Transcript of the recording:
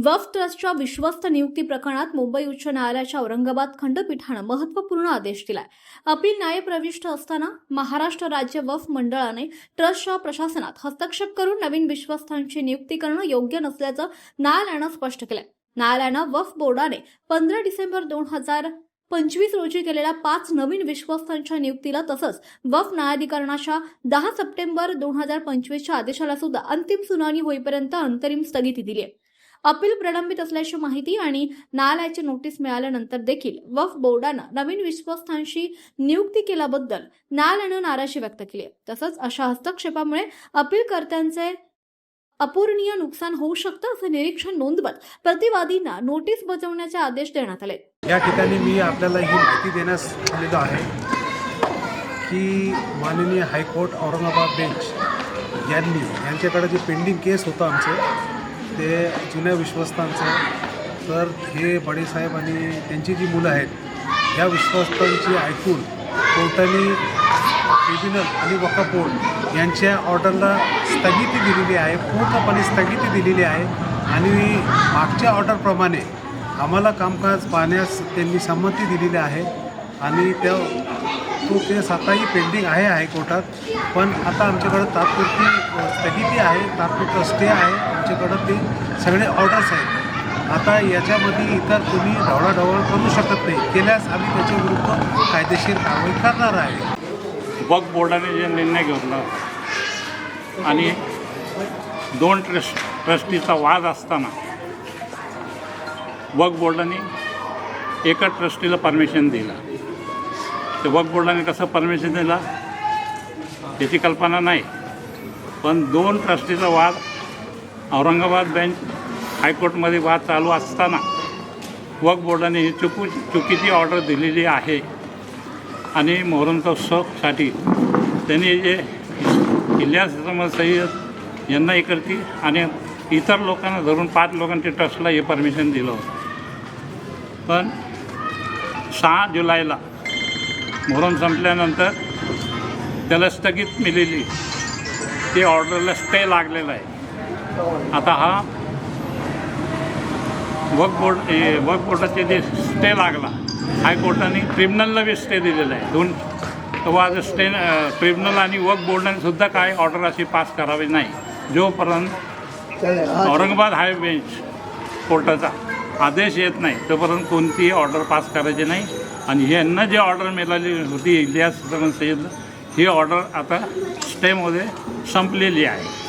वक्फ ट्रस्टच्या विश्वस्त नियुक्ती प्रकरणात मुंबई उच्च न्यायालयाच्या औरंगाबाद खंडपीठानं महत्त्वपूर्ण आदेश दिलाय। अपील न्यायप्रविष्ट असताना महाराष्ट्र राज्य वक्फ मंडळाने ट्रस्टच्या प्रशासनात हस्तक्षेप करून नवीन विश्वस्तांची नियुक्ती करणं योग्य नसल्याचं न्यायालयानं स्पष्ट केलंय। न्यायालयानं वक्फ बोर्डाने 15 डिसेंबर 2025 रोजी केलेल्या 5 नवीन विश्वस्तांच्या नियुक्तीला तसंच वक्फ न्यायाधिकरणाच्या 10 सप्टेंबर 2025च्या आदेशाला सुद्धा अंतिम सुनावणी होईपर्यंत अंतरिम स्थगिती दिली आहे। अपील प्रलंबित असल्याची माहिती आणि न्यायालयाची नोटीस मिळाल्यानंतर देखील वक्फ बोर्डानं नवीन विश्वस्तांची नियुक्ती केल्याबद्दल न्यायालयानं नाराजी व्यक्त केली आहे। तसंच अशा हस्तक्षेपामुळे अपीलकर्त्यांचे अपूरणीय नुकसान होऊ शकतं असं निरीक्षण नोंदवत प्रतिवादींना नोटीस बजावण्याचे आदेश देण्यात आले। या ठिकाणी मी आपल्याला ही माहिती देण्यास आलेलो आहे की माननीय हायकोर्ट औरंगाबाद बेंच यांच्याकडे जे पेंडिंग केस होतं आमचं ते जुन्या विश्वस्तांचं, तर हे बडेसाहेब आणि त्यांची जी मुलं आहेत या विश्वस्तांची ऐकून कोर्टाने ट्रिब्युनल आणि वक्फ बोर्ड यांच्या ऑर्डरला स्थगिती दिलेली आहे, पूर्णपणे स्थगिती दिलेली आहे। आणि मागच्या ऑर्डरप्रमाणे आम्हाला कामकाज पाहण्यास त्यांनी संमती दिलेली आहे आणि तो केस आताही पेंडिंग आहे हायकोर्टात। पण आता आमच्याकडं तात्पुरती स्थगिती आहे, तात्पुरता स्टे आहे, आमच्याकडं ते सगळे ऑर्डर्स आहेत। आता याच्यामध्ये इतर कोणी ढवळाढवळ करू शकत नाही, केल्यास आम्ही त्याच्याविरुद्ध कायदेशीर कारवाई करणार आहे। वक्फ बोर्डाने जे निर्णय घेतला आणि 2 ट्रस्टीचा वाद असताना वक्फ बोर्डाने एका ट्रस्टीला परमिशन दिला। ते वक्फ बोर्डाने कसं परमिशन दिला याची कल्पना नाही, पण 2 ट्रस्टीचा वाद औरंगाबाद बेंच हायकोर्टमध्ये वाद चालू असताना वक्फ बोर्डाने ही चुकीची ऑर्डर दिलेली आहे। आणि मोहरमचा उत्सवसाठी त्यांनी जे इलियास अहमद सय्यद यांना इकडची आणि इतर लोकांना धरून 5 लोकांच्या ट्रस्टला हे परमिशन दिलं होतं। पण 6 जुलैला मोहरम संपल्यानंतर त्याला स्थगित मिळाली, ते ऑर्डरला स्टे लागलेला आहे। आता हा वक्फ बोर्डाचे जे स्टे लागला, हायकोर्टाने ट्रिब्युनलला बी स्टे दिलेला आहे। 2 तेव्हा स्टे ट्रिब्युनल आणि वक्फ बोर्डाने सुद्धा काय ऑर्डर अशी पास करावी नाही, जोपर्यंत औरंगाबाद हाय बेंच कोर्टाचा आदेश येत नाही तोपर्यंत कोणतीही ऑर्डर पास करायची नाही। आणि यांना जी ऑर्डर मिळाली होती इलियास अहमद सय्यदला, ही ऑर्डर आता स्टेमध्ये संपलेली आहे।